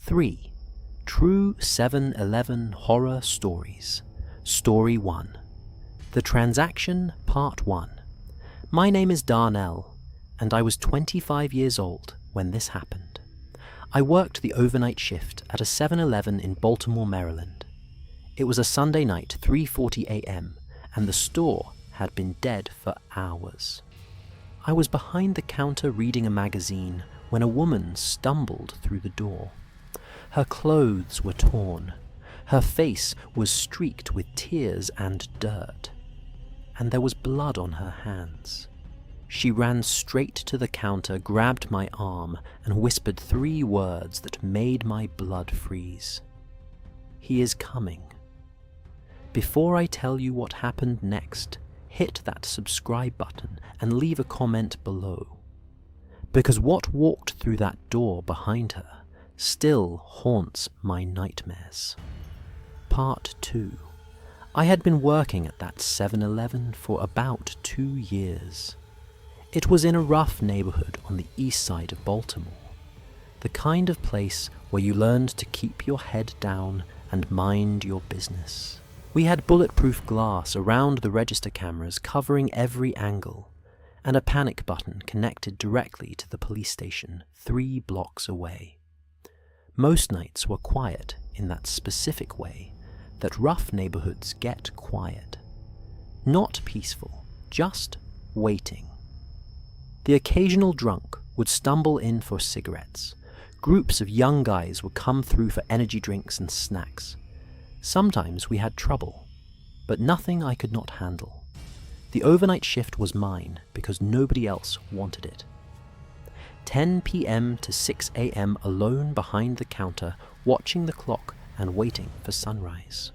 3. True 7-Eleven Horror Stories. Story 1. The Transaction, Part 1. My name is Darnell, and I was 25 years old when this happened. I worked the overnight shift at a 7-Eleven in Baltimore, Maryland. It was a Sunday night, 3:40 a.m., and the store had been dead for hours. I was behind the counter reading a magazine when a woman stumbled through the door. Her clothes were torn. Her face was streaked with tears and dirt, and there was blood on her hands. She ran straight to the counter, grabbed my arm, and whispered 3 words that made my blood freeze. "He is coming." Before I tell you what happened next, hit that subscribe button and leave a comment below. Because what walked through that door behind her still haunts my nightmares. Part 2. I had been working at that 7-Eleven for about 2 years. It was in a rough neighborhood on the east side of Baltimore, the kind of place where you learned to keep your head down and mind your business. We had bulletproof glass around the register cameras covering every angle, and a panic button connected directly to the police station 3 blocks away. Most nights were quiet in that specific way that rough neighborhoods get quiet. Not peaceful, just waiting. The occasional drunk would stumble in for cigarettes. Groups of young guys would come through for energy drinks and snacks. Sometimes we had trouble, but nothing I could not handle. The overnight shift was mine because nobody else wanted it. 10 p.m. to 6 a.m. alone behind the counter, watching the clock and waiting for sunrise.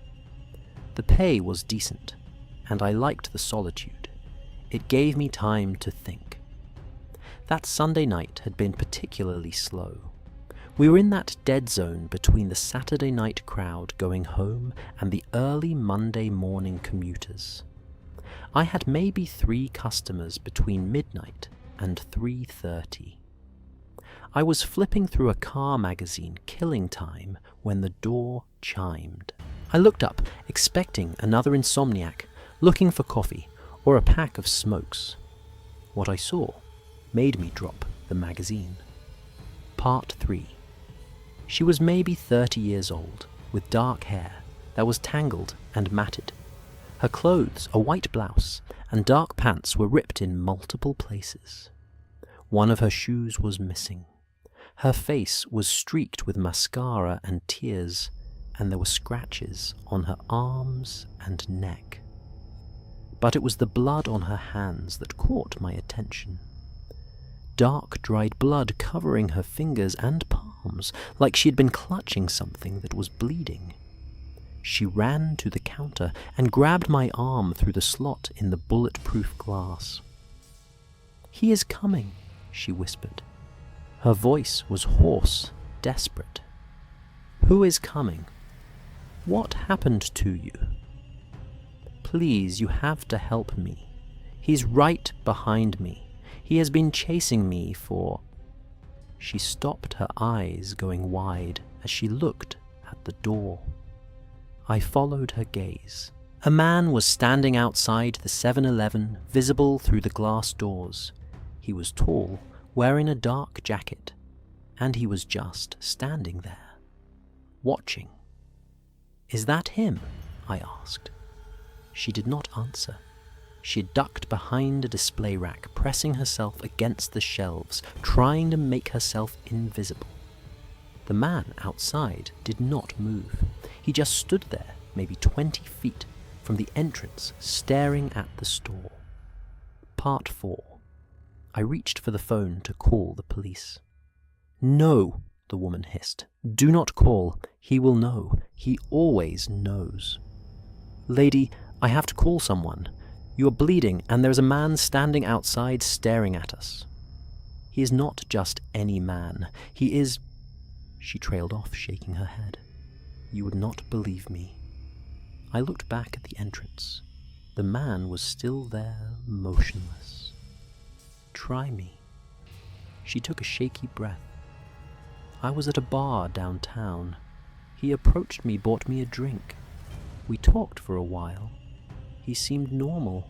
The pay was decent, and I liked the solitude. It gave me time to think. That Sunday night had been particularly slow. We were in that dead zone between the Saturday night crowd going home and the early Monday morning commuters. I had maybe 3 customers between midnight and 3:30. I was flipping through a car magazine, killing time, when the door chimed. I looked up, expecting another insomniac, looking for coffee or a pack of smokes. What I saw made me drop the magazine. Part 3. She was maybe 30 years old, with dark hair that was tangled and matted. Her clothes, a white blouse, and dark pants were ripped in multiple places. One of her shoes was missing. Her face was streaked with mascara and tears, and there were scratches on her arms and neck. But it was the blood on her hands that caught my attention. Dark, dried blood covering her fingers and palms, like she had been clutching something that was bleeding. She ran to the counter and grabbed my arm through the slot in the bulletproof glass. "He is coming," she whispered. Her voice was hoarse, desperate. "Who is coming? What happened to you? Please, you have to help me. He's right behind me. He has been chasing me for..." She stopped, her eyes going wide as she looked at the door. I followed her gaze. A man was standing outside the 7-Eleven, visible through the glass doors. He was tall, wearing a dark jacket, and he was just standing there, watching. "Is that him?" I asked. She did not answer. She had ducked behind a display rack, pressing herself against the shelves, trying to make herself invisible. The man outside did not move. He just stood there, maybe 20 feet from the entrance, staring at the store. Part 4. I reached for the phone to call the police. "No," the woman hissed. "Do not call. He will know. He always knows." "Lady, I have to call someone. You are bleeding, and there is a man standing outside staring at us." "He is not just any man. He is..." She trailed off, shaking her head. "You would not believe me." I looked back at the entrance. The man was still there, motionless. "Try me." She took a shaky breath. I was at a bar downtown. He approached me, bought me a drink. We talked for a while. He seemed normal.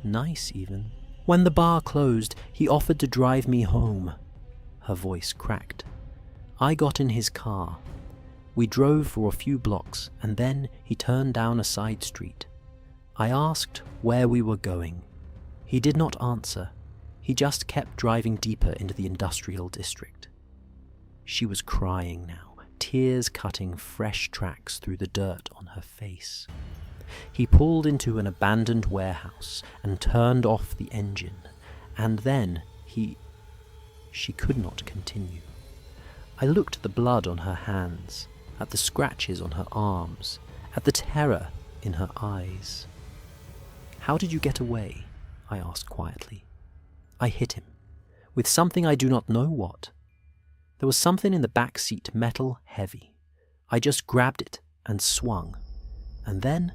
Nice, even. When the bar closed, he offered to drive me home. Her voice cracked. I got in his car. We drove for a few blocks, and then he turned down a side street. I asked where we were going. He did not answer. He just kept driving deeper into the industrial district. She was crying now, tears cutting fresh tracks through the dirt on her face. He pulled into an abandoned warehouse and turned off the engine, and then She could not continue. I looked at the blood on her hands, at the scratches on her arms, at the terror in her eyes. "How did you get away?" I asked quietly. I hit him, with something I do not know what. There was something in the back seat, metal heavy. I just grabbed it and swung, and then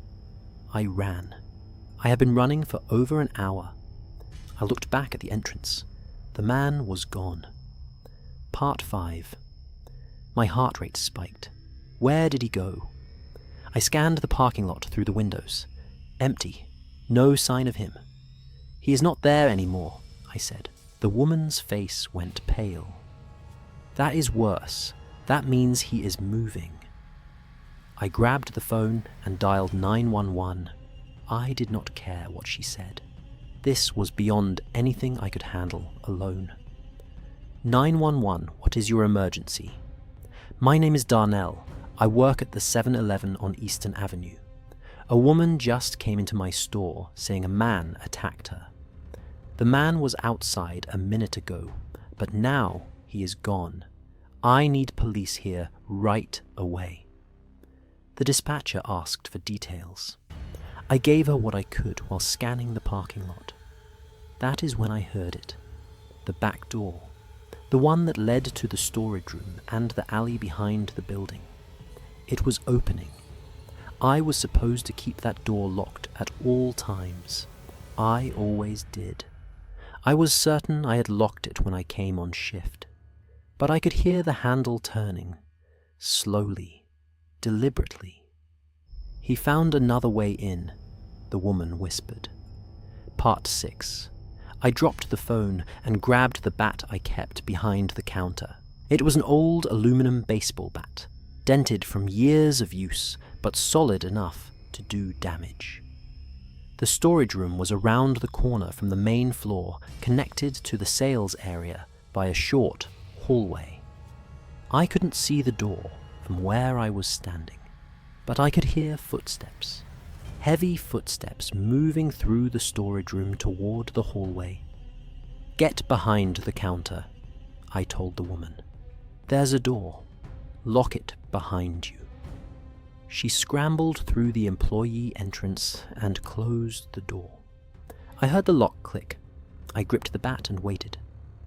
I ran. I had been running for over an hour. I looked back at the entrance. The man was gone. Part 5. My heart rate spiked. Where did he go? I scanned the parking lot through the windows. Empty. No sign of him. "He is not there anymore," I said. The woman's face went pale. "That is worse. That means he is moving." I grabbed the phone and dialed 911. I did not care what she said. This was beyond anything I could handle alone. 911, what is your emergency? "My name is Darnell. I work at the 7-Eleven on Eastern Avenue. A woman just came into my store saying a man attacked her. The man was outside a minute ago, but now he is gone. I need police here right away." The dispatcher asked for details. I gave her what I could while scanning the parking lot. That is when I heard it. The back door. The one that led to the storage room and the alley behind the building. It was opening. I was supposed to keep that door locked at all times. I always did. I was certain I had locked it when I came on shift. But I could hear the handle turning. Slowly. Deliberately. "He found another way in," the woman whispered. Part 6. I dropped the phone and grabbed the bat I kept behind the counter. It was an old aluminum baseball bat, dented from years of use, but solid enough to do damage. The storage room was around the corner from the main floor, connected to the sales area by a short hallway. I couldn't see the door from where I was standing, but I could hear footsteps. Heavy footsteps moving through the storage room toward the hallway. "Get behind the counter," I told the woman. "There's a door. Lock it behind you." She scrambled through the employee entrance and closed the door. I heard the lock click. I gripped the bat and waited.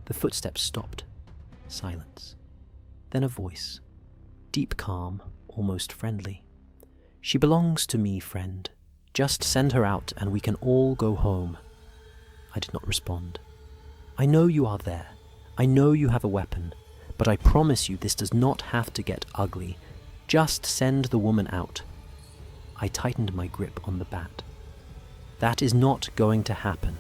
The footsteps stopped. Silence. Then a voice. Deep calm, almost friendly. "She belongs to me, friend. Just send her out and we can all go home." I did not respond. "I know you are there. I know you have a weapon. But I promise you this does not have to get ugly. Just send the woman out." I tightened my grip on the bat. "That is not going to happen."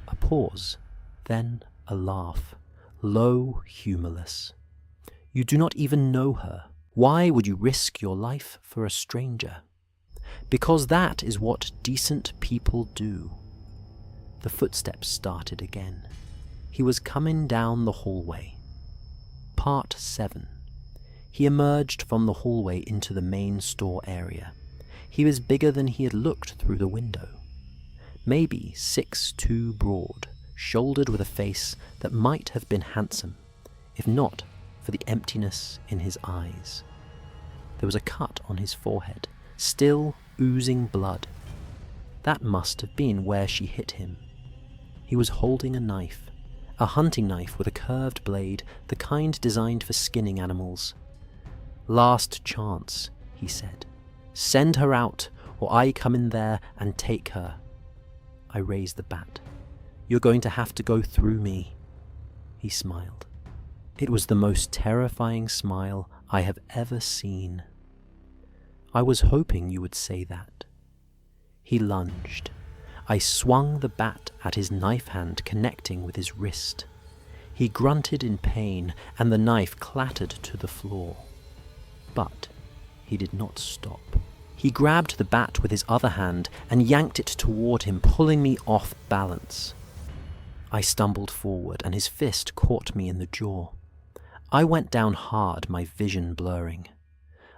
A pause, then a laugh. Low, humorless. "You do not even know her. Why would you risk your life for a stranger?" "Because that is what decent people do." The footsteps started again. He was coming down the hallway. Part 7. He emerged from the hallway into the main store area. He was bigger than he had looked through the window. Maybe 6'2" broad, shouldered with a face that might have been handsome, if not for the emptiness in his eyes. There was a cut on his forehead, still oozing blood. That must have been where she hit him. He was holding a knife, a hunting knife with a curved blade, the kind designed for skinning animals. "Last chance," he said. "Send her out, or I come in there and take her." I raised the bat. "You're going to have to go through me." He smiled. It was the most terrifying smile I have ever seen. I was hoping you would say that. He lunged. I swung the bat at his knife hand, connecting with his wrist. He grunted in pain, and the knife clattered to the floor. But he did not stop. He grabbed the bat with his other hand and yanked it toward him, pulling me off balance. I stumbled forward, and his fist caught me in the jaw. I went down hard, my vision blurring.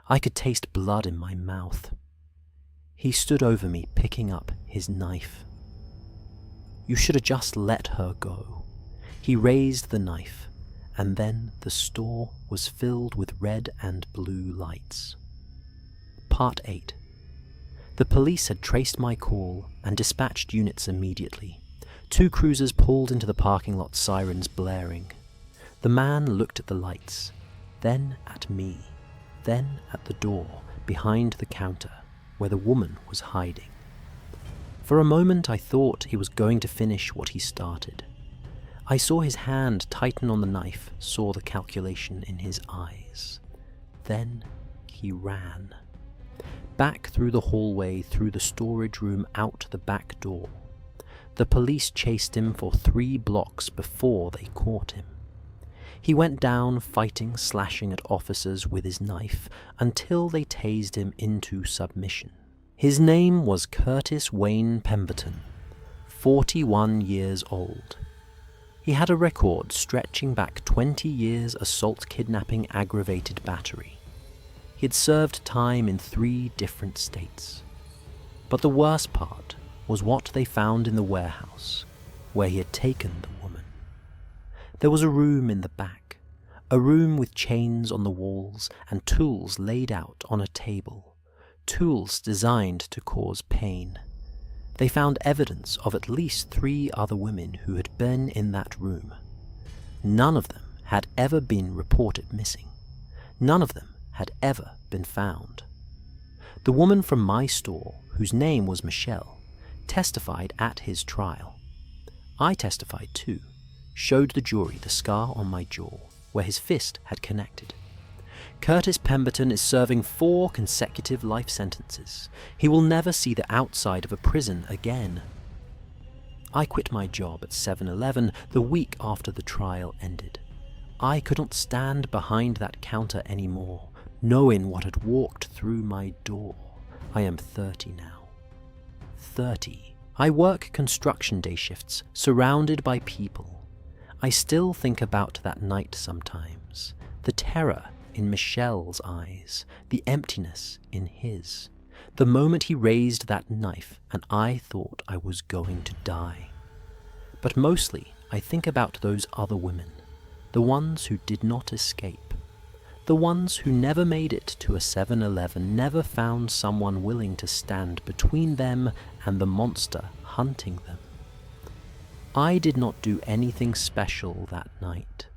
I could taste blood in my mouth. He stood over me, picking up his knife. You should have just let her go. He raised the knife, and then the store was filled with red and blue lights. Part 8. The police had traced my call and dispatched units immediately. 2 cruisers pulled into the parking lot, sirens blaring. The man looked at the lights, then at me, then at the door behind the counter where the woman was hiding. For a moment I thought he was going to finish what he started. I saw his hand tighten on the knife, saw the calculation in his eyes. Then he ran. Back through the hallway, through the storage room, out the back door. The police chased him for 3 blocks before they caught him. He went down, fighting, slashing at officers with his knife, until they tased him into submission. His name was Curtis Wayne Pemberton, 41 years old. He had a record stretching back 20 years: assault, kidnapping, aggravated battery. He had served time in 3 different states. But the worst part was what they found in the warehouse, where he had taken the woman. There was a room in the back, a room with chains on the walls and tools laid out on a table, tools designed to cause pain. They found evidence of at least 3 other women who had been in that room. None of them had ever been reported missing. None of them had ever been found. The woman from my store, whose name was Michelle, testified at his trial. I testified too, showed the jury the scar on my jaw, where his fist had connected. Curtis Pemberton is serving 4 consecutive life sentences. He will never see the outside of a prison again. I quit my job at 7-Eleven the week after the trial ended. I couldn't stand behind that counter anymore, knowing what had walked through my door. I am 30 now. 30. I work construction day shifts, surrounded by people. I still think about that night sometimes. The terror in Michelle's eyes, the emptiness in his. The moment he raised that knife and I thought I was going to die. But mostly I think about those other women, the ones who did not escape. The ones who never made it to a 7-Eleven, never found someone willing to stand between them and the monster hunting them. I did not do anything special that night.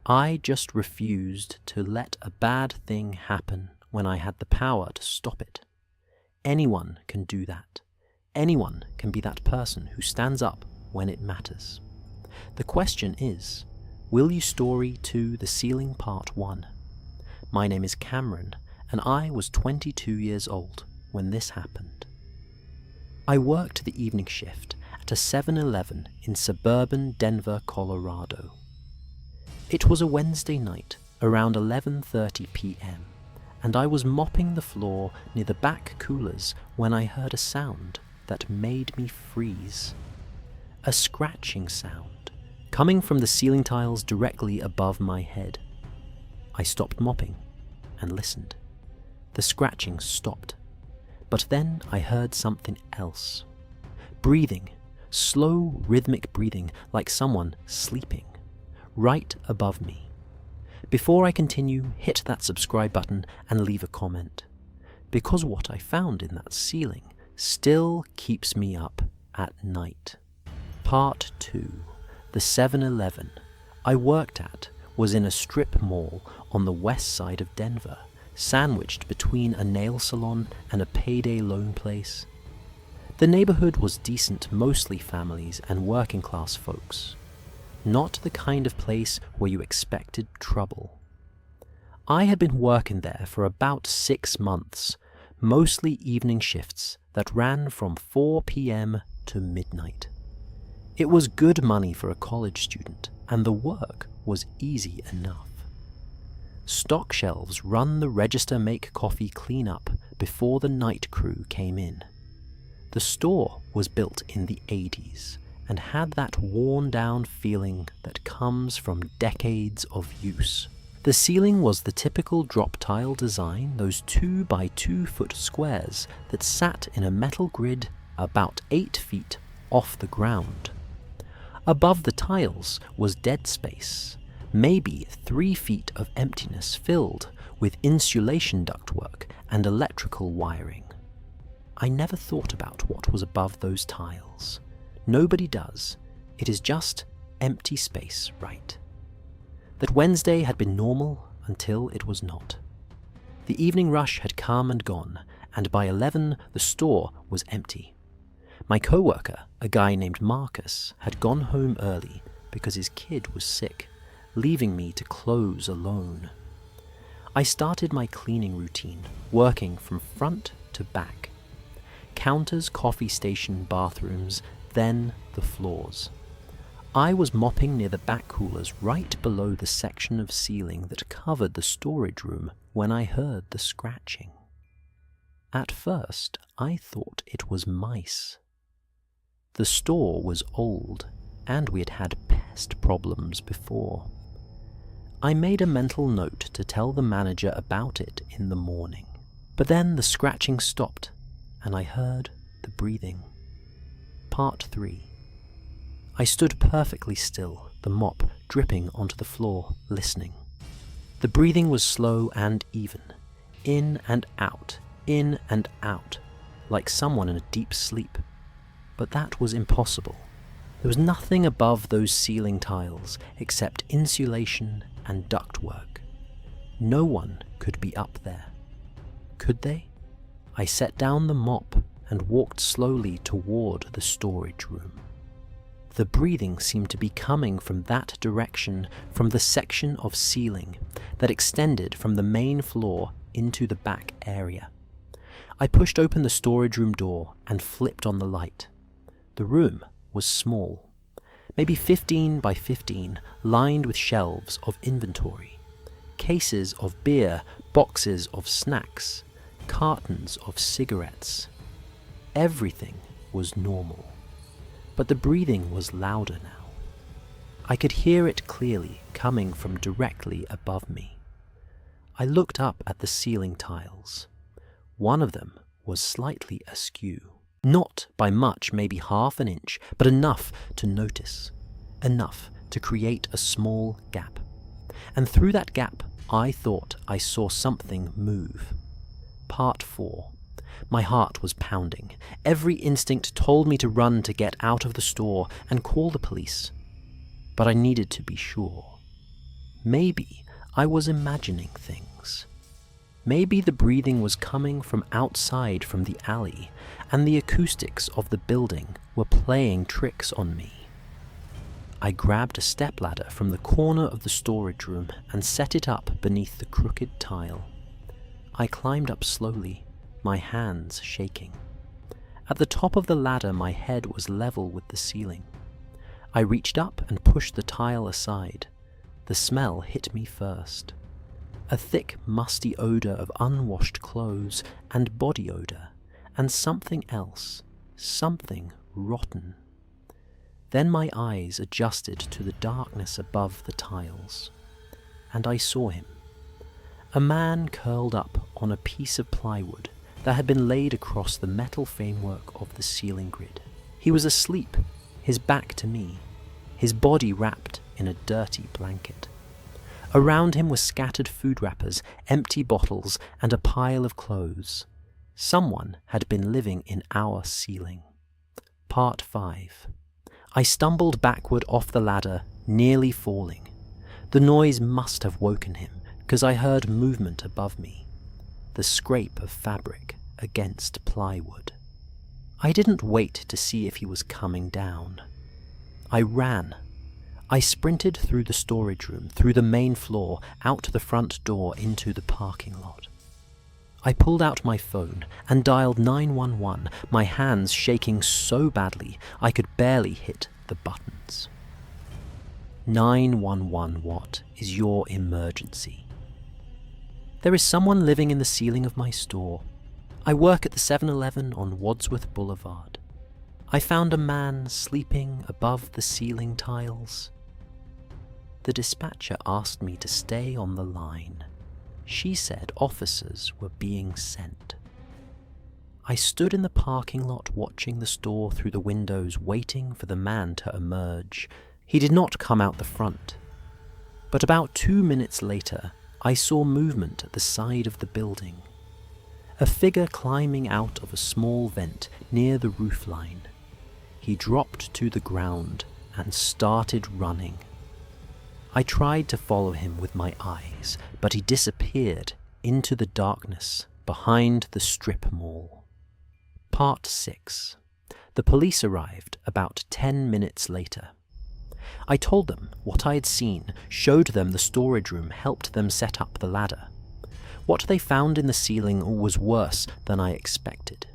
I just refused to let a bad thing happen when I had the power to stop it. Anyone can do that. Anyone can be that person who stands up when it matters. The question is, will you story to The Ceiling Part 1? My name is Cameron, and I was 22 years old when this happened. I worked the evening shift at a 7-Eleven in suburban Denver, Colorado. It was a Wednesday night, around 11:30 p.m., and I was mopping the floor near the back coolers when I heard a sound that made me freeze. A scratching sound, coming from the ceiling tiles directly above my head. I stopped mopping and listened. The scratching stopped, but then I heard something else. Breathing, slow rhythmic breathing like someone sleeping, right above me. Before I continue, hit that subscribe button and leave a comment, because what I found in that ceiling still keeps me up at night. Part 2. The 7-Eleven I worked at was in a strip mall on the west side of Denver, sandwiched between a nail salon and a payday loan place. The neighborhood was decent, mostly families and working class folks. not the kind of place where you expected trouble. I had been working there for about 6 months, mostly evening shifts that ran from 4 p.m. to midnight. It was good money for a college student, and the work was easy enough. Stock shelves run the register make coffee cleanup before the night crew came in. The store was built in the 80s and had that worn-down feeling that comes from decades of use. The ceiling was the typical drop tile design, those 2 by 2 foot squares that sat in a metal grid about 8 feet off the ground. Above the tiles was dead space, maybe 3 feet of emptiness filled with insulation ductwork and electrical wiring. I never thought about what was above those tiles. Nobody does. It is just empty space, right? That Wednesday had been normal until it was not. The evening rush had come and gone, and by 11 the store was empty. My coworker, a guy named Marcus, had gone home early because his kid was sick, leaving me to close alone. I started my cleaning routine, working from front to back. Counters, coffee station, bathrooms, then the floors. I was mopping near the back coolers right below the section of ceiling that covered the storage room when I heard the scratching. At first, I thought it was mice. The store was old, and we had had pest problems before. I made a mental note to tell the manager about it in the morning. But then the scratching stopped, and I heard the breathing. Part 3. I stood perfectly still, the mop dripping onto the floor, listening. The breathing was slow and even, in and out, like someone in a deep sleep. But that was impossible. There was nothing above those ceiling tiles except insulation and ductwork. No one could be up there. Could they? I set down the mop and walked slowly toward the storage room. The breathing seemed to be coming from that direction, from the section of ceiling that extended from the main floor into the back area. I pushed open the storage room door and flipped on the light. The room was small, maybe 15 by 15, lined with shelves of inventory, cases of beer, boxes of snacks, cartons of cigarettes. Everything was normal. But the breathing was louder now. I could hear it clearly coming from directly above me. I looked up at the ceiling tiles. One of them was slightly askew. Not by much, maybe half an inch, but enough to notice. Enough to create a small gap. And through that gap, I thought I saw something move. Part 4. My heart was pounding. Every instinct told me to run to get out of the store and call the police. But I needed to be sure. Maybe I was imagining things. Maybe the breathing was coming from outside from the alley, and the acoustics of the building were playing tricks on me. I grabbed a stepladder from the corner of the storage room and set it up beneath the crooked tile. I climbed up slowly, my hands shaking. At the top of the ladder, my head was level with the ceiling. I reached up and pushed the tile aside. The smell hit me first. A thick, musty odor of unwashed clothes and body odor, and something else, something rotten. Then my eyes adjusted to the darkness above the tiles, and I saw him. A man curled up on a piece of plywood that had been laid across the metal framework of the ceiling grid. He was asleep, his back to me, his body wrapped in a dirty blanket. Around him were scattered food wrappers, empty bottles, and a pile of clothes. Someone had been living in our ceiling. Part 5. I stumbled backward off the ladder, nearly falling. The noise must have woken him, because I heard movement above me. The scrape of fabric against plywood. I didn't wait to see if he was coming down. I ran. I sprinted through the storage room, through the main floor, out the front door into the parking lot. I pulled out my phone and dialed 911, my hands shaking so badly I could barely hit the buttons. 911, what is your emergency? There is someone living in the ceiling of my store. I work at the 7-Eleven on Wadsworth Boulevard. I found a man sleeping above the ceiling tiles. The dispatcher asked me to stay on the line. She said officers were being sent. I stood in the parking lot watching the store through the windows, waiting for the man to emerge. He did not come out the front. But about 2 minutes later, I saw movement at the side of the building. A figure climbing out of a small vent near the roofline. He dropped to the ground and started running. I tried to follow him with my eyes, but he disappeared into the darkness behind the strip mall. Part 6. The police arrived about 10 minutes later. I told them what I had seen, showed them the storage room, helped them set up the ladder. What they found in the ceiling was worse than I expected.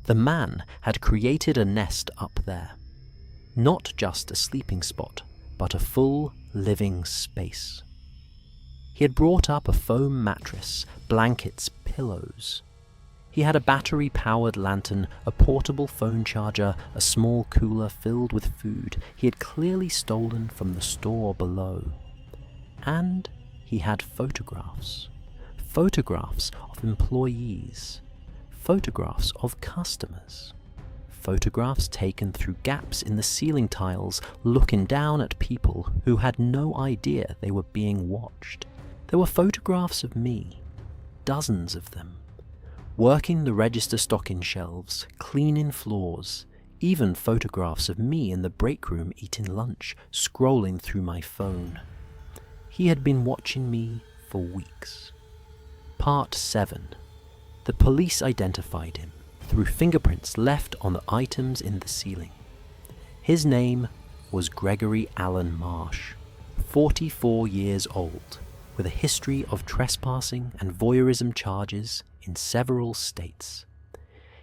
The man had created a nest up there. Not just a sleeping spot, but a full living space. He had brought up a foam mattress, blankets, pillows. He had a battery-powered lantern, a portable phone charger, a small cooler filled with food he had clearly stolen from the store below. And he had photographs. Photographs of employees. Photographs of customers. Photographs taken through gaps in the ceiling tiles, looking down at people who had no idea they were being watched. There were photographs of me, dozens of them, working the register stocking shelves, cleaning floors, even photographs of me in the break room eating lunch, scrolling through my phone. He had been watching me for weeks. Part 7. The police identified him through fingerprints left on the items in the ceiling. His name was Gregory Allen Marsh, 44 years old, with a history of trespassing and voyeurism charges in several states.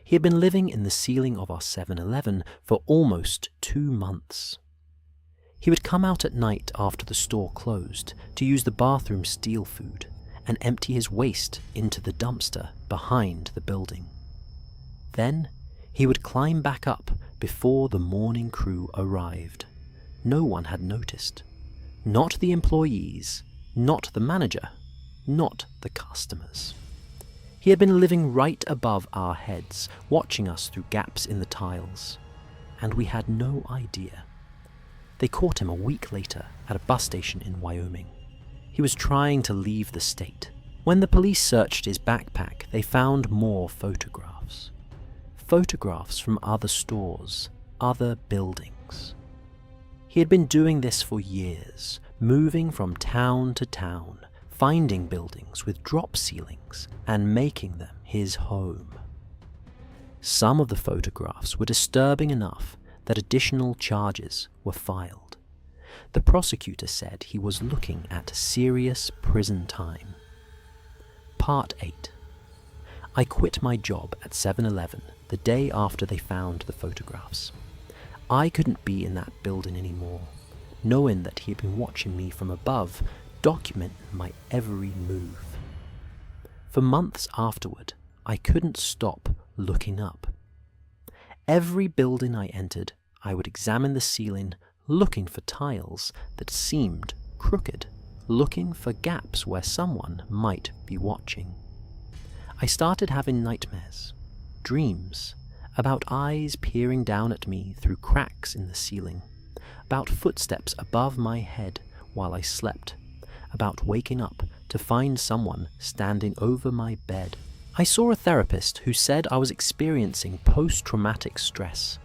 He had been living in the ceiling of our 7-Eleven for almost 2 months. He would come out at night after the store closed to use the bathroom to steal food and empty his waste into the dumpster behind the building. Then he would climb back up before the morning crew arrived. No one had noticed. Not the employees, not the manager, not the customers. He had been living right above our heads, watching us through gaps in the tiles, and we had no idea. They caught him a week later at a bus station in Wyoming. He was trying to leave the state. When the police searched his backpack, they found more photographs. Photographs from other stores, other buildings. He had been doing this for years, moving from town to town, finding buildings with drop ceilings and making them his home. Some of the photographs were disturbing enough that additional charges were filed. The prosecutor said he was looking at serious prison time. Part 8. I quit my job at 7-Eleven the day after they found the photographs. I couldn't be in that building anymore, knowing that he had been watching me from above, documenting my every move. For months afterward, I couldn't stop looking up. Every building I entered, I would examine the ceiling, looking for tiles that seemed crooked, looking for gaps where someone might be watching. I started having nightmares, dreams, about eyes peering down at me through cracks in the ceiling, about footsteps above my head while I slept, about waking up to find someone standing over my bed. I saw a therapist who said I was experiencing post-traumatic stress.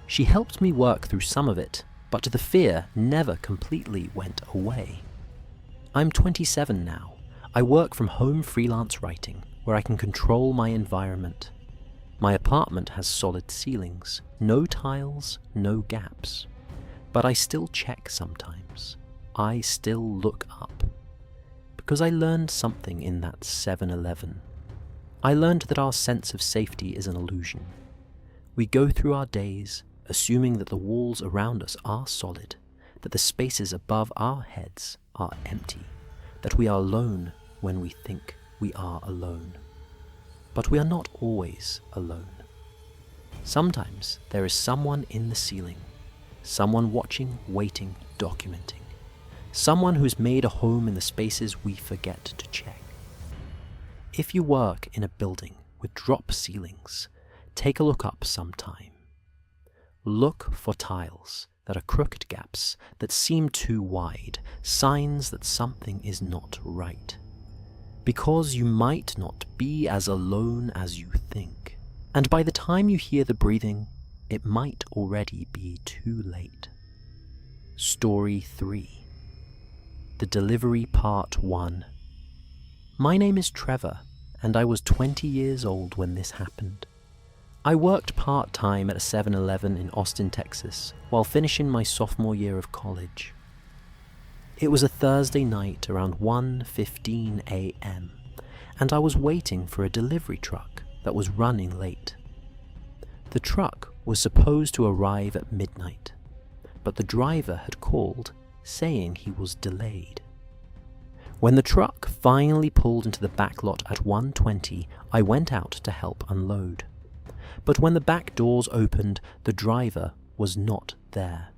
She helped me work through some of it, but the fear never completely went away. I'm 27 now. I work from home freelance writing, where I can control my environment. My apartment has solid ceilings, no tiles, no gaps. But I still check sometimes. I still look up. Because I learned something in that 7-Eleven. I learned that our sense of safety is an illusion. We go through our days assuming that the walls around us are solid, that the spaces above our heads are empty, that we are alone when we think we are alone. But we are not always alone. Sometimes there is someone in the ceiling, someone watching, waiting, documenting, someone who's made a home in the spaces we forget to check. If you work in a building with drop ceilings, take a look up sometime. Look for tiles that are crooked gaps that seem too wide, signs that something is not right. Because you might not be as alone as you think, and by the time you hear the breathing, it might already be too late. Story 3. The Delivery Part 1. My name is Trevor, and I was 20 years old when this happened. I worked part-time at a 7-Eleven in Austin, Texas, while finishing my sophomore year of college. It was a Thursday night around 1:15 a.m., and I was waiting for a delivery truck that was running late. The truck was supposed to arrive at midnight, but the driver had called saying he was delayed. When the truck finally pulled into the back lot at 1:20, I went out to help unload. But when the back doors opened, the driver was not there.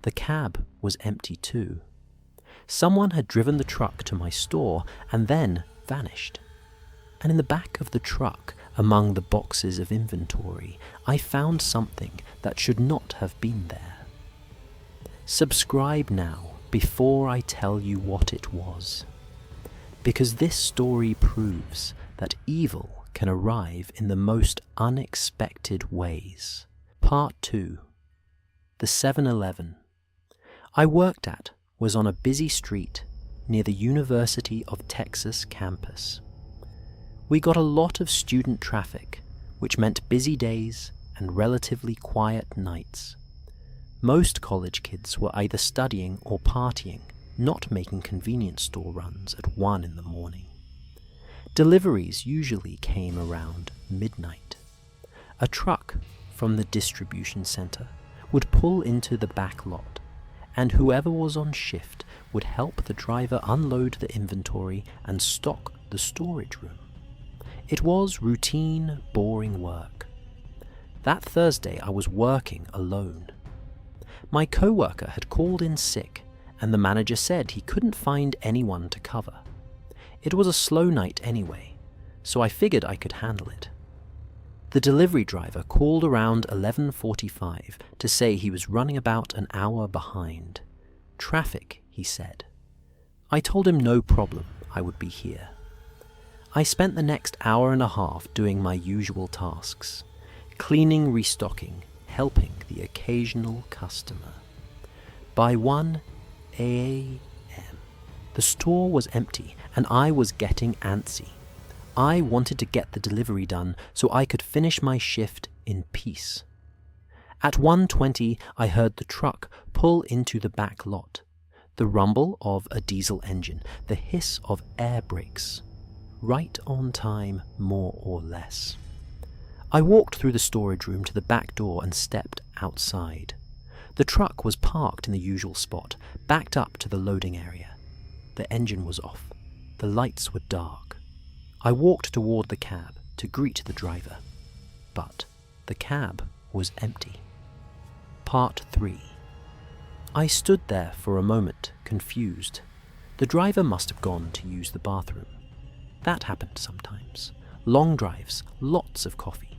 The cab was empty too. Someone had driven the truck to my store and then vanished. And in the back of the truck, among the boxes of inventory, I found something that should not have been there. Subscribe now before I tell you what it was. Because this story proves that evil can arrive in the most unexpected ways. Part 2. The 7-Eleven I worked at was on a busy street near the University of Texas campus. We got a lot of student traffic, which meant busy days and relatively quiet nights. Most college kids were either studying or partying, not making convenience store runs at 1 in the morning. Deliveries usually came around midnight. A truck from the distribution center would pull into the back lot, and whoever was on shift would help the driver unload the inventory and stock the storage room. It was routine, boring work. That Thursday I was working alone. My coworker had called in sick, and the manager said he couldn't find anyone to cover. It was a slow night anyway, so I figured I could handle it. The delivery driver called around 11:45 to say he was running about an hour behind. Traffic, he said. I told him no problem, I would be here. I spent the next hour and a half doing my usual tasks, cleaning, restocking, helping the occasional customer. By 1 a.m., the store was empty and I was getting antsy. I wanted to get the delivery done so I could finish my shift in peace. At 1:20, I heard the truck pull into the back lot, the rumble of a diesel engine, the hiss of air brakes. Right on time, more or less. I walked through the storage room to the back door and stepped outside. The truck was parked in the usual spot, backed up to the loading area. The engine was off. The lights were dark. I walked toward the cab to greet the driver, but the cab was empty. Part 3. I stood there for a moment, confused. The driver must have gone to use the bathroom. That happened sometimes. Long drives, lots of coffee.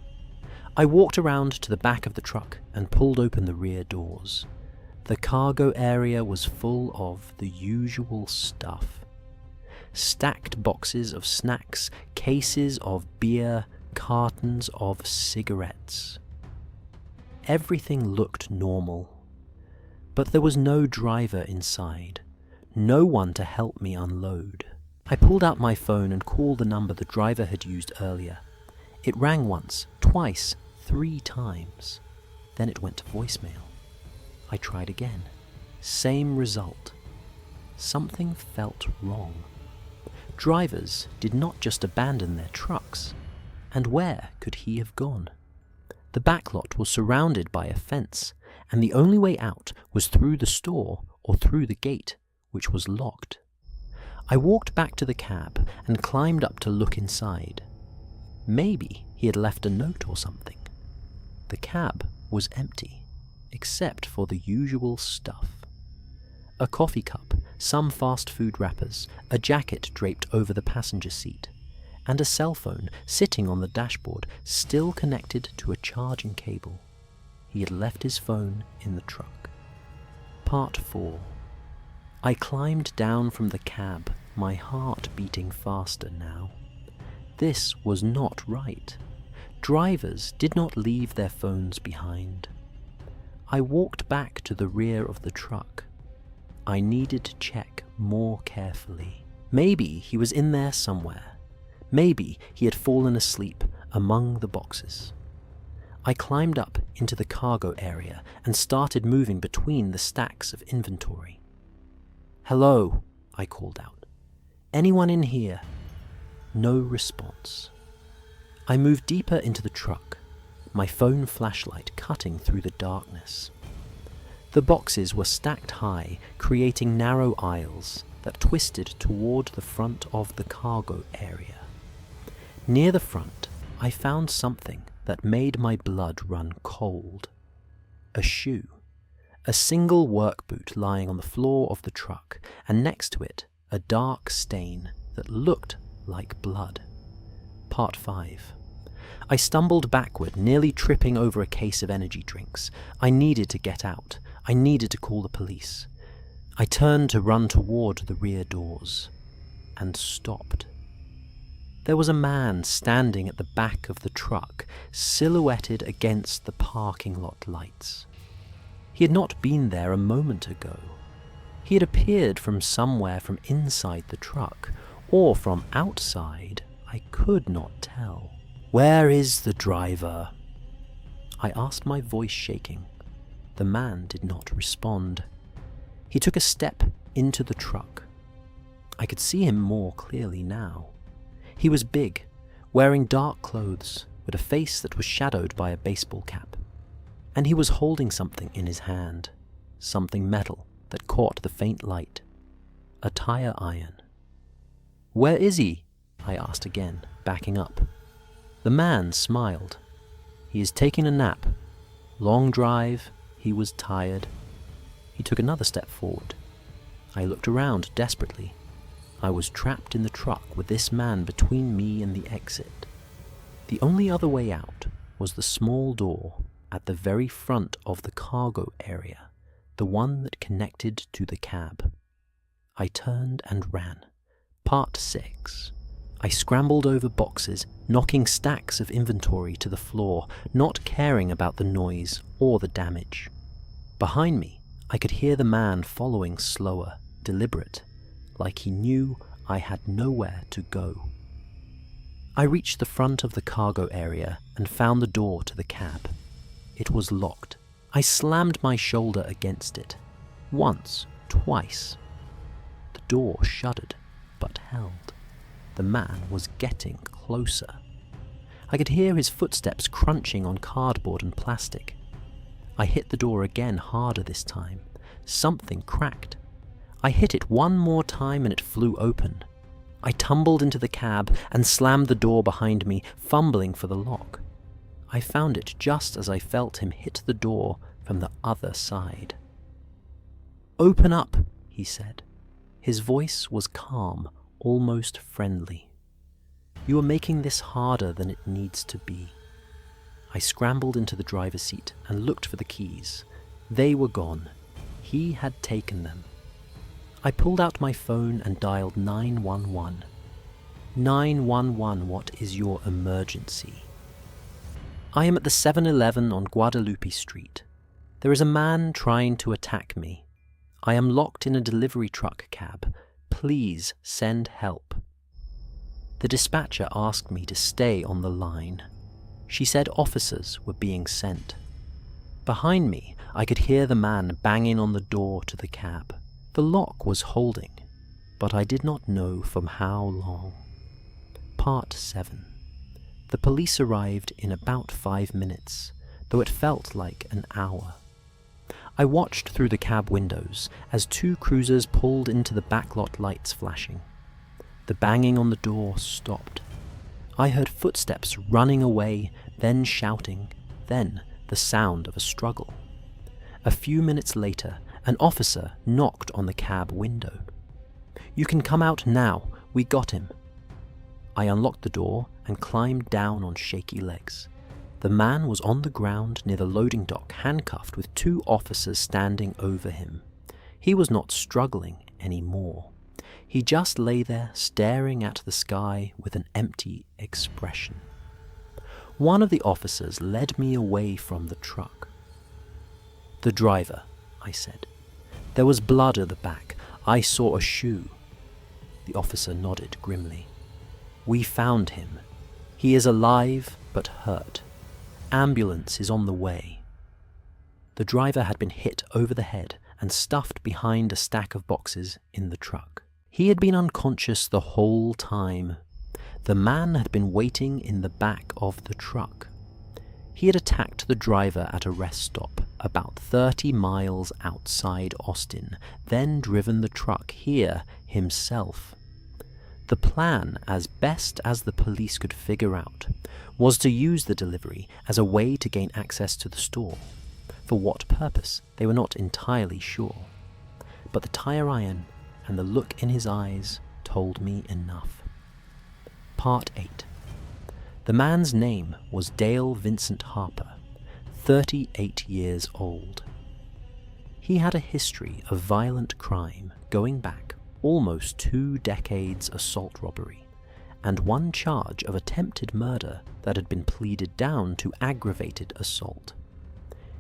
I walked around to the back of the truck and pulled open the rear doors. The cargo area was full of the usual stuff. Stacked boxes of snacks, cases of beer, cartons of cigarettes. Everything looked normal, but there was no driver inside, no one to help me unload. I pulled out my phone and called the number the driver had used earlier. It rang once, twice, 3 times. Then it went to voicemail. I tried again. Same result. Something felt wrong. Drivers did not just abandon their trucks. And where could he have gone? The backlot was surrounded by a fence, and the only way out was through the store or through the gate, which was locked. I walked back to the cab and climbed up to look inside. Maybe he had left a note or something. The cab was empty, except for the usual stuff. A coffee cup, some fast food wrappers, a jacket draped over the passenger seat, and a cell phone sitting on the dashboard, still connected to a charging cable. He had left his phone in the truck. Part 4. I climbed down from the cab, my heart beating faster now. This was not right. Drivers did not leave their phones behind. I walked back to the rear of the truck. I needed to check more carefully. Maybe he was in there somewhere. Maybe he had fallen asleep among the boxes. I climbed up into the cargo area and started moving between the stacks of inventory. "Hello," I called out. "Anyone in here?" No response. I moved deeper into the truck, my phone flashlight cutting through the darkness. The boxes were stacked high, creating narrow aisles that twisted toward the front of the cargo area. Near the front, I found something that made my blood run cold. A shoe. A single work boot lying on the floor of the truck, and next to it, a dark stain that looked like blood. Part 5. I stumbled backward, nearly tripping over a case of energy drinks. I needed to get out. I needed to call the police. I turned to run toward the rear doors, and stopped. There was a man standing at the back of the truck, silhouetted against the parking lot lights. He had not been there a moment ago. He had appeared from somewhere from inside the truck, or from outside. I could not tell. "Where is the driver?" I asked, my voice shaking. The man did not respond. He took a step into the truck. I could see him more clearly now. He was big, wearing dark clothes, with a face that was shadowed by a baseball cap. And he was holding something in his hand, something metal that caught the faint light. A tire iron. "Where is he?" I asked again, backing up. The man smiled. "He is taking a nap. Long drive, he was tired." He took another step forward. I looked around desperately. I was trapped in the truck with this man between me and the exit. The only other way out was the small door at the very front of the cargo area, the one that connected to the cab. I turned and ran. Part 6. I scrambled over boxes, knocking stacks of inventory to the floor, not caring about the noise or the damage. Behind me, I could hear the man following slower, deliberate, like he knew I had nowhere to go. I reached the front of the cargo area and found the door to the cab. It was locked. I slammed my shoulder against it. Once, twice. The door shuddered, but held. The man was getting closer. I could hear his footsteps crunching on cardboard and plastic. I hit the door again, harder this time. Something cracked. I hit it one more time and it flew open. I tumbled into the cab and slammed the door behind me, fumbling for the lock. I found it just as I felt him hit the door from the other side. "Open up," he said. His voice was calm, almost friendly. "You are making this harder than it needs to be." I scrambled into the driver's seat and looked for the keys. They were gone. He had taken them. I pulled out my phone and dialed 911. 911, what is your emergency? "I am at the 7-Eleven on Guadalupe Street. There is a man trying to attack me. I am locked in a delivery truck cab. Please send help." The dispatcher asked me to stay on the line. She said officers were being sent. Behind me, I could hear the man banging on the door to the cab. The lock was holding, but I did not know from how long. Part 7. The police arrived in about 5 minutes, though it felt like an hour. I watched through the cab windows as 2 cruisers pulled into the backlot lights flashing. The banging on the door stopped. I heard footsteps running away, then shouting, then the sound of a struggle. A few minutes later, an officer knocked on the cab window. "You can come out now, we got him." I unlocked the door and climbed down on shaky legs. The man was on the ground near the loading dock, handcuffed with 2 officers standing over him. He was not struggling anymore. He just lay there staring at the sky with an empty expression. One of the officers led me away from the truck. "The driver," I said. "There was blood at the back. I saw a shoe." The officer nodded grimly. "We found him. He is alive but hurt. Ambulance is on the way." The driver had been hit over the head and stuffed behind a stack of boxes in the truck. He had been unconscious the whole time. The man had been waiting in the back of the truck. He had attacked the driver at a rest stop about 30 miles outside Austin, then driven the truck here himself. The plan, as best as the police could figure out, was to use the delivery as a way to gain access to the store. For what purpose, they were not entirely sure. But the tire iron and the look in his eyes told me enough. Part 8. The man's name was Dale Vincent Harper, 38 years old. He had a history of violent crime going back almost 2 decades assault robbery, and 1 charge of attempted murder that had been pleaded down to aggravated assault.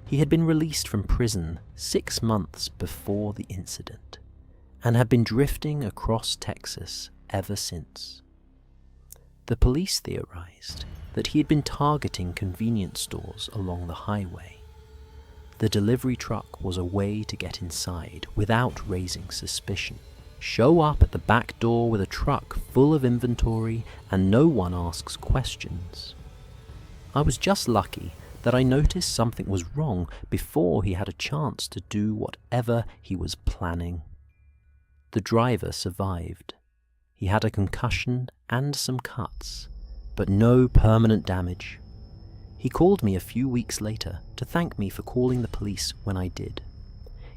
He had been released from prison 6 months before the incident, and had been drifting across Texas ever since. The police theorized that he had been targeting convenience stores along the highway. The delivery truck was a way to get inside without raising suspicion. Show up at the back door with a truck full of inventory and no one asks questions. I was just lucky that I noticed something was wrong before he had a chance to do whatever he was planning. The driver survived. He had a concussion and some cuts, but no permanent damage. He called me a few weeks later to thank me for calling the police when I did.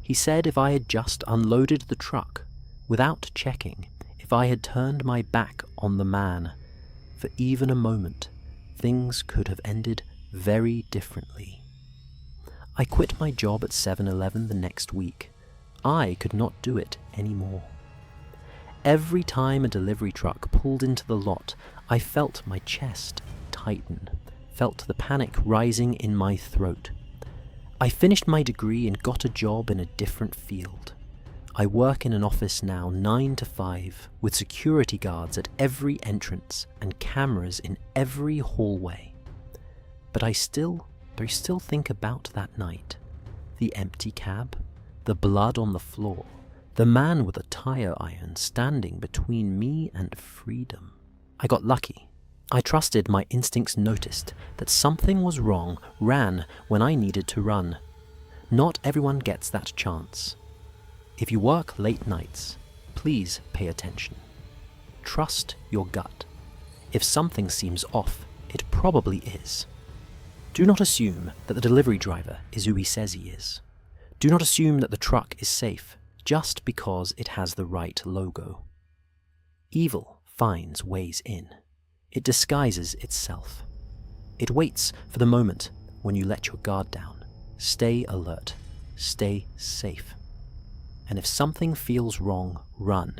He said if I had just unloaded the truck, without checking if I had turned my back on the man for even a moment, things could have ended very differently. I quit my job at 7-Eleven the next week. I could not do it anymore. Every time a delivery truck pulled into the lot, I felt my chest tighten, felt the panic rising in my throat. I finished my degree and got a job in a different field. I work in an office now 9 to 5, with security guards at every entrance and cameras in every hallway. But I still think about that night. The empty cab, the blood on the floor, the man with a tire iron standing between me and freedom. I got lucky. I trusted my instincts noticed that something was wrong, ran when I needed to run. Not everyone gets that chance. If you work late nights, please pay attention. Trust your gut. If something seems off, it probably is. Do not assume that the delivery driver is who he says he is. Do not assume that the truck is safe just because it has the right logo. Evil finds ways in. It disguises itself. It waits for the moment when you let your guard down. Stay alert. Stay safe. And if something feels wrong, run.